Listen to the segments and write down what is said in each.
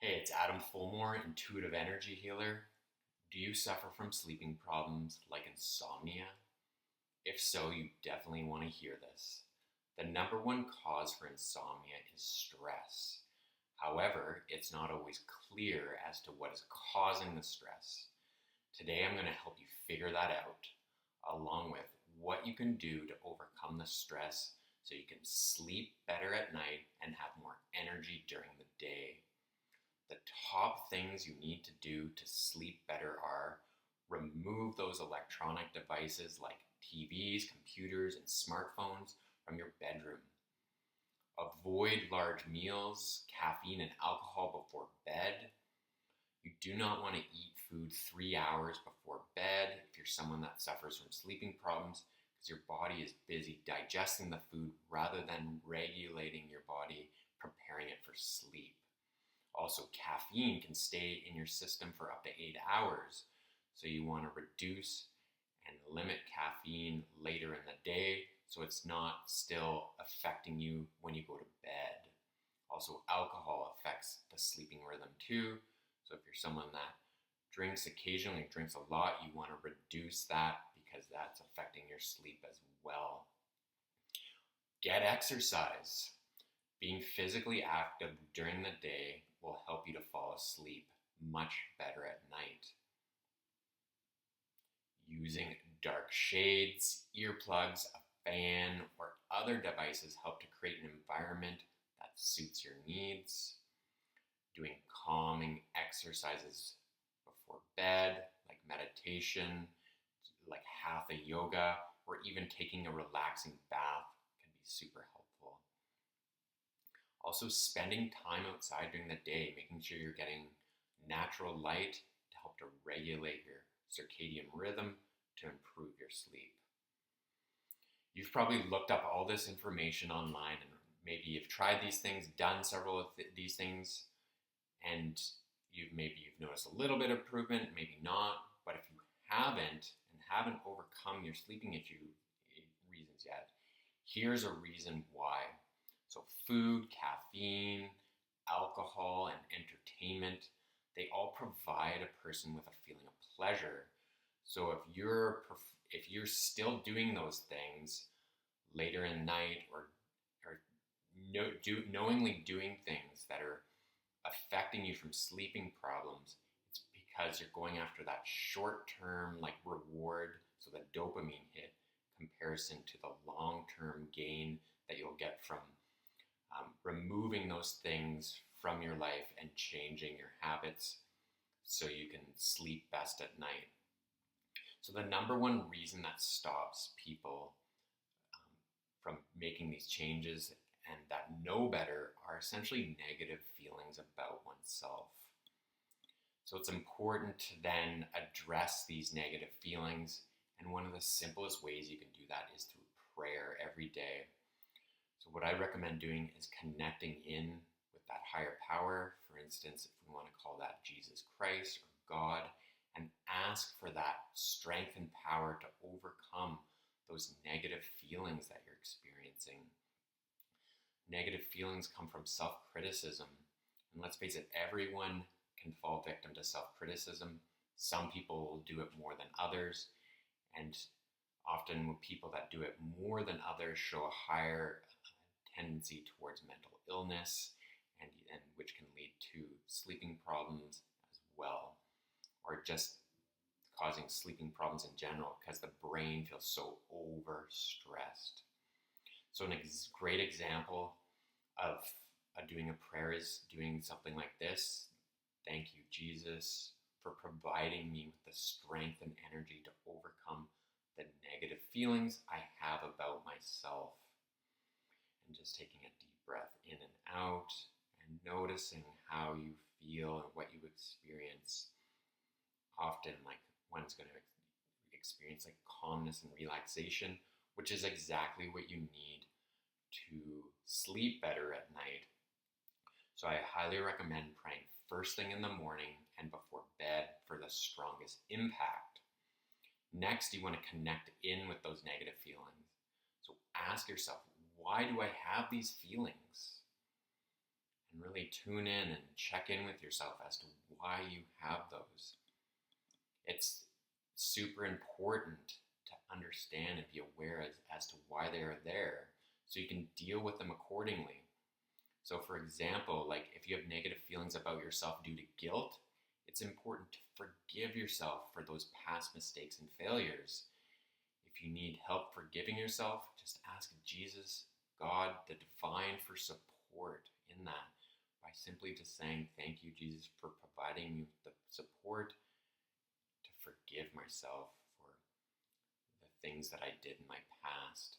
Hey, it's Adam Fulmore, intuitive energy healer. Do you suffer from sleeping problems like insomnia? If so, you definitely want to hear this. The number one cause for insomnia is stress. However, it's not always clear as to what is causing the stress. Today, I'm going to help you figure that out, along with what you can do to overcome the stress so you can sleep better at night and have more energy during the day. The top things you need to do to sleep better are remove those electronic devices like TVs, computers, and smartphones from your bedroom. Avoid large meals, caffeine, and alcohol before bed. You do not want to eat food 3 hours before bed if you're someone that suffers from sleeping problems, because your body is busy digesting the food rather than regulating your body, preparing it for sleep. Also, caffeine can stay in your system for up to 8 hours. So you want to reduce and limit caffeine later in the day so it's not still affecting you when you go to bed. Also, alcohol affects the sleeping rhythm too. So if you're someone that drinks occasionally, drinks a lot, you want to reduce that because that's affecting your sleep as well. Get exercise. Being physically active during the day will help you to fall asleep much better at night. Using dark shades, earplugs, a fan, or other devices help to create an environment that suits your needs. Doing calming exercises before bed, like meditation, like hatha yoga, or even taking a relaxing bath can be super helpful. Also, spending time outside during the day, making sure you're getting natural light to help to regulate your circadian rhythm to improve your sleep. You've probably looked up all this information online and maybe you've tried these things, done several of these things, and you've noticed a little bit of improvement, maybe not. But if you haven't overcome your sleeping reasons yet, here's a reason why. So food, caffeine, alcohol, and entertainment, they all provide a person with a feeling of pleasure. So if you're still doing those things later in the night or knowingly doing things that are affecting you from sleeping problems, it's because you're going after that short-term like reward, so the dopamine hit, comparison to the long-term gain that you'll get from removing those things from your life and changing your habits so you can sleep best at night. So the number one reason that stops people from making these changes and that know better are essentially negative feelings about oneself. So it's important to then address these negative feelings, and one of the simplest ways you can do that is through prayer every day. So what I recommend doing is connecting in with that higher power. For instance, if we want to call that Jesus Christ or God, and ask for that strength and power to overcome those negative feelings that you're experiencing. Negative feelings come from self-criticism. And let's face it, everyone can fall victim to self-criticism. Some people will do it more than others. And often people that do it more than others show a higher tendency towards mental illness, and which can lead to sleeping problems as well, or just causing sleeping problems in general because the brain feels so overstressed. So a great example of doing a prayer is doing something like this. Thank you, Jesus, for providing me with the strength and energy to overcome the negative feelings I have about myself. And just taking a deep breath in and out and noticing how you feel and what you experience. Often, like, one's going to experience like calmness and relaxation, which is exactly what you need to sleep better at night. So I highly recommend praying first thing in the morning and before bed for the strongest impact. Next, you want to connect in with those negative feelings. So ask yourself, why do I have these feelings? and really tune in and check in with yourself as to why you have those. It's super important to understand and be aware as to why they are there so you can deal with them accordingly. So for example, like if you have negative feelings about yourself due to guilt, it's important to forgive yourself for those past mistakes and failures. If you need help forgiving yourself, just ask Jesus, God, the divine, for support in that by simply just saying, thank you, Jesus, for providing me the support to forgive myself for the things that I did in my past.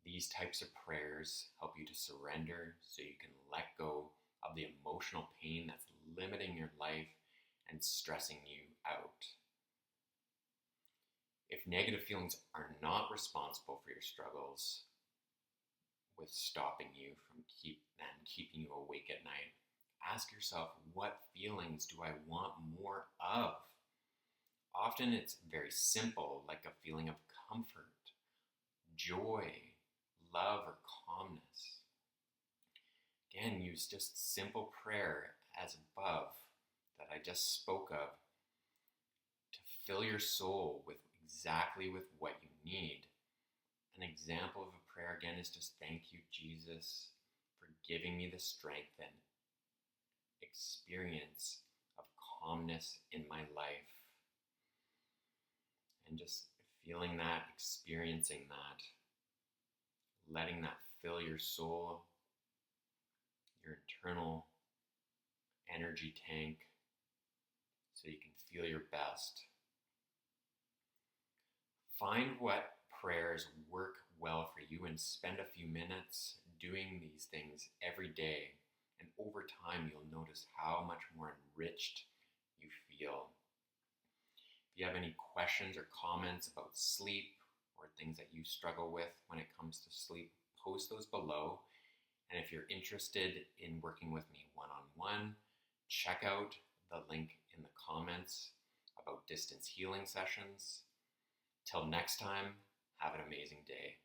These types of prayers help you to surrender so you can let go of the emotional pain that's limiting your life and stressing you out. If negative feelings are not responsible for your struggles with stopping you from keeping you awake at night, ask yourself, what feelings do I want more of? Often it's very simple, like a feeling of comfort, joy, love, or calmness. Again, use just simple prayer as above that I just spoke of to fill your soul with exactly with what you need. An example of a prayer again is just thank you, Jesus, for giving me the strength and experience of calmness in my life. And just feeling that, experiencing that, letting that fill your soul, your internal energy tank, so you can feel your best. Find what prayers work well for you and spend a few minutes doing these things every day. And over time, you'll notice how much more enriched you feel. If you have any questions or comments about sleep or things that you struggle with when it comes to sleep, post those below. And if you're interested in working with me one-on-one, check out the link in the comments about distance healing sessions. Till next time, have an amazing day.